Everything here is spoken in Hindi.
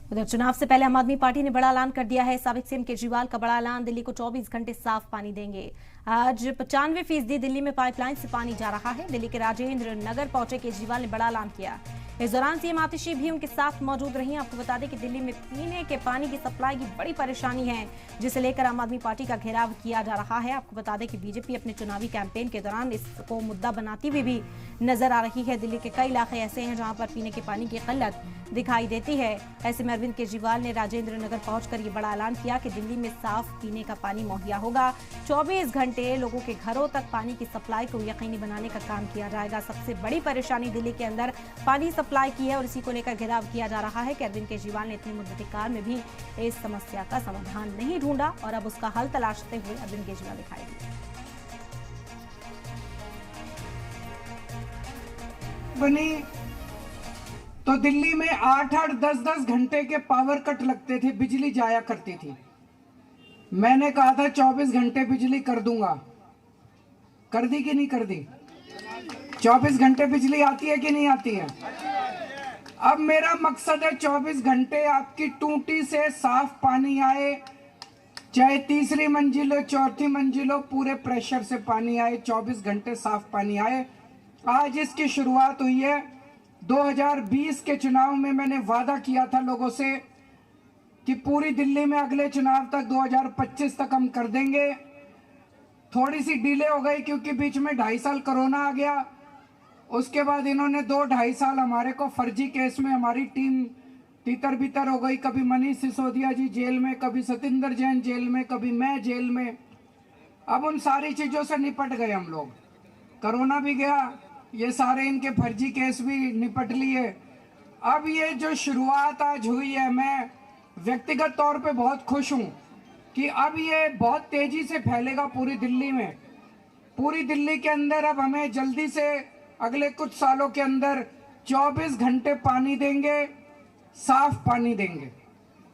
उधर चुनाव से पहले आम आदमी पार्टी ने बड़ा ऐलान कर दिया है। साबिक सीएम केजरीवाल का बड़ा ऐलान, दिल्ली को 24 घंटे साफ पानी देंगे। आज 95% दिल्ली में पाइपलाइन से पानी जा रहा है। दिल्ली के राजेंद्र नगर पहुंचे केजरीवाल ने बड़ा ऐलान किया। इस दौरान सीएम आतिशी भी उनके साथ मौजूद रही। आपको बता दें कि दिल्ली में पीने के पानी की सप्लाई की बड़ी परेशानी है, जिसे लेकर आम आदमी पार्टी का घेराव किया जा रहा है। आपको बता दें कि बीजेपी अपने चुनावी कैंपेन के दौरान इसको मुद्दा बनाती हुई भी नजर आ रही है। दिल्ली के कई इलाके ऐसे हैं जहां पर पीने के पानी की किल्लत दिखाई देती है। ऐसे में अरविंद केजरीवाल ने राजेंद्र नगर पहुंचकर ये बड़ा ऐलान किया कि दिल्ली में साफ पीने का पानी मुहैया होगा। 24 घंटे लोगों के घरों तक पानी की सप्लाई को यकीनी बनाने का काम किया जाएगा। सबसे बड़ी परेशानी दिल्ली के अंदर पानी सप्लाई की है और इसी को लेकर घेराव किया जा रहा है कि अरविंद केजरीवाल ने इतनी मुद्दती काल में भी इस समस्या का समाधान नहीं ढूंढा और अब उसका हल तलाशते हुए अरविंद केजरीवाल दिखाई दिए। बनी तो दिल्ली में 8-8, 10-10 घंटे के पावर कट लगते थे, बिजली जाया करती थी। मैंने कहा था 24 घंटे बिजली कर दूंगा, कर दी कि नहीं कर दी? 24 घंटे बिजली आती है कि नहीं आती है? अब मेरा मकसद है 24 घंटे आपकी टूटी से साफ पानी आए, चाहे तीसरी मंजिल हो, चौथी मंजिल हो, पूरे प्रेशर से पानी आए, 24 घंटे साफ पानी आए। आज इसकी शुरुआत हुई है। 2020 के चुनाव में मैंने वादा किया था लोगों से कि पूरी दिल्ली में अगले चुनाव तक 2025 तक हम कर देंगे। थोड़ी सी डिले हो गई क्योंकि बीच में 2.5 साल कोरोना आ गया। उसके बाद इन्होंने 2-2.5 साल हमारे को फर्जी केस में हमारी टीम तितर बितर हो गई। कभी मनीष सिसोदिया जी जेल में, कभी सतिंदर जैन जेल में, कभी मैं जेल में। अब उन सारी चीज़ों से निपट गए हम लोग। कोरोना भी गया, ये सारे इनके फर्जी केस भी निपट लिए। अब ये जो शुरुआत आज हुई है, मैं व्यक्तिगत तौर पे बहुत खुश हूँ कि अब ये बहुत तेजी से फैलेगा पूरी दिल्ली में। पूरी दिल्ली के अंदर अब हमें जल्दी से अगले कुछ सालों के अंदर 24 घंटे पानी देंगे, साफ पानी देंगे।